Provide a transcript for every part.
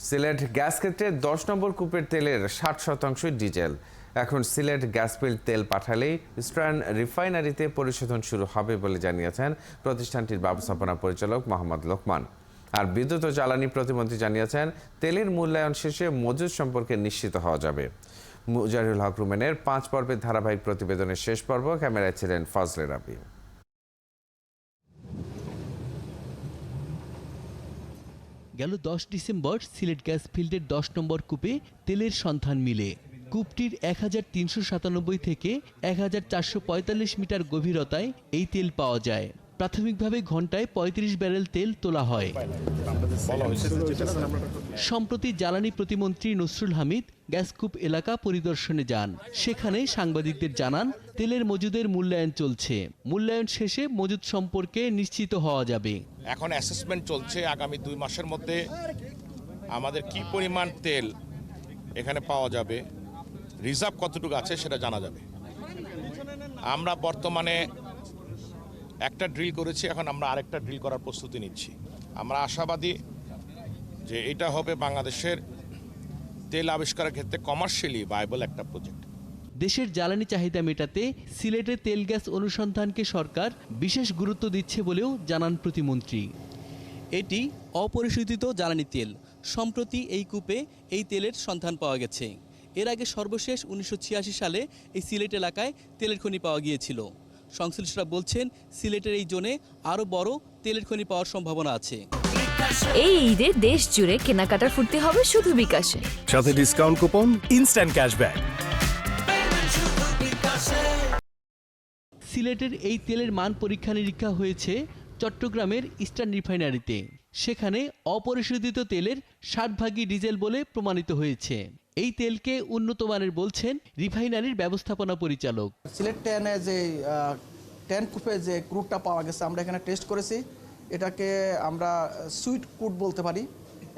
Sylhet gas ক্ষেত্রে 10 নম্বর কূপের তেলের 60% ডিজেল। এখন সিলেট গ্যাসপিল তেল পাঠালেই ইস্টার্ন রিফাইনারিতে পরিশোধন শুরু হবে বলে জানিয়েছেন প্রতিষ্ঠানটির ব্যবস্থাপনা পরিচালক মোহাম্মদ লোকমান। আর বিদ্যুৎ ও জ্বালানি প্রতিমন্ত্রী জানিয়েছেন তেলের মূল্যায়ন শেষে মজুদ সম্পর্কে নিশ্চিত হওয়া যাবে। মুজাহিরুল হক রুমেনের 5 পর্বের ধারাবাহিক প্রতিবেদনের শেষ পর্ব, ক্যামেরায় ছিলেন ফজলে রাবি। গেল 10 ডিসেম্বর সিলেট গ্যাস ফিল্ডের 10 নম্বর কূপে তেলের সন্ধান মিলে। কূপটির 1397 থেকে 1445 মিটার গভীরতায় এই তেল পাওয়া যায়। প্রাথমিকভাবে ঘন্টায় 35 ব্যারেল তেল তোলা হয়। সম্প্রতি জ্বালানি প্রতিমন্ত্রী নসরুল হামিদ গ্যাসকূপ এলাকা পরিদর্শনে যান। সেখানে সাংবাদিকদের জানান তেলের মজুদের মূল্যায়ন চলছে। মূল্যায়ন শেষে মজুদ সম্পর্কে নিশ্চিত হওয়া যাবে। এখন অ্যাসেসমেন্ট চলছে, আগামী 2 মাসের মধ্যে আমাদের কি পরিমাণ তেল এখানে পাওয়া যাবে, রিজার্ভ কতটুকু আছে সেটা জানা যাবে। আমরা বর্তমানে একটা ড্রিল করেছি, এখন আমরা আরেকটা ড্রিল করার প্রস্তুতি নিচ্ছি। আমরা আশাবাদী যে এটা হবে বাংলাদেশের তেল আবিষ্কারের ক্ষেত্রে কমার্শিয়ালি ভায়াবল একটা প্রজেক্ট। দেশের জ্বালানি চাহিদা মেটাতে সিলেটে তেল গ্যাস অনুসন্ধানকে সরকার বিশেষ গুরুত্ব দিচ্ছে বলেও জানান প্রতিমন্ত্রী। এটি অপরিশোধিত জ্বালানি তেল। সম্প্রতি এই কূপে এই তেলের সন্ধান পাওয়া গেছে। এর আগে সর্বশেষ 1986 সালে এই সিলেট এলাকায় তেলের খনি পাওয়া গিয়েছিল। সংশ্লিষ্টরা বলছেন সিলেটের এই জোনে আরও বড় তেলের খনি পাওয়ার সম্ভাবনা আছে। এই ঈদে দেশ জুড়ে কেনাকাটার ফুর্তি হবে শুধু বিকাশে, সাথে ডিসকাউন্ট কুপন, ইনস্ট্যান্ট ক্যাশব্যাক। সিলেটের এই তেলের মান পরীক্ষা নিরীক্ষা হয়েছে চট্টগ্রামের ইস্টার্ন রিফাইনারিতে। সেখানে অপরিশোধিত তেলের 60% ডিজেল বলে প্রমাণিত হয়েছে। এই তেলকে উন্নত মানের বলছেন রিফাইনারির ব্যবস্থাপনা পরিচালক। সিলেট 10-এ যে 10 কূপে যে ক্রুডটা পাওয়া গেছে আমরা এখানে টেস্ট করেছি। এটাকে আমরা সুইট ক্রুড বলতে পারি।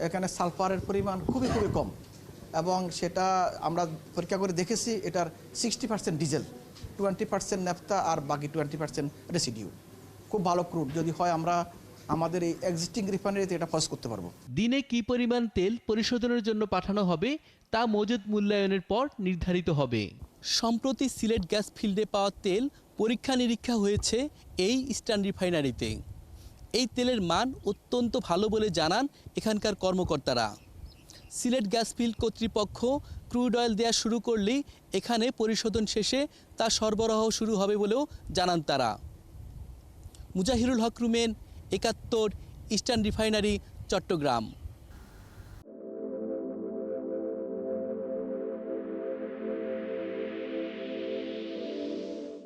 এখানে সালফারের পরিমাণ খুবই কম এবং সেটা আমরা পরীক্ষা করে দেখেছি এটার 60% ডিজেল, 20% ন্যাফথা আর বাকি 20% রেসিডিউ। খুব ভালো ক্রুড। যদি হয় আমরা আমাদের এই এক্সিস্টিং রিফাইনারিতে এটা ফস করতে পারবো। দিনে কি পরিমাণ তেল পরিশোধনের জন্য পাঠানো হবে তা মজুদ মূল্যায়নের পর নির্ধারিত হবে। সম্প্রতি সিলেট গ্যাস ফিল্ডে পাওয়া তেল পরীক্ষা নিরীক্ষা হয়েছে এই ইস্টার্ন রিফাইনারিতে। এই তেলের মান অত্যন্ত ভালো বলে জানান এখানকার কর্মকর্তারা। সিলেট গ্যাস ফিল্ড কর্তৃপক্ষ ক্রুড অয়েল দেওয়া শুরু করলেই এখানে পরিশোধন শেষে তা সরবরাহ শুরু হবে বলেও জানান তারা। মুজাহিরুল হক রুমেন, 71, ইস্টার্ন রিফাইনারি, চট্টগ্রাম।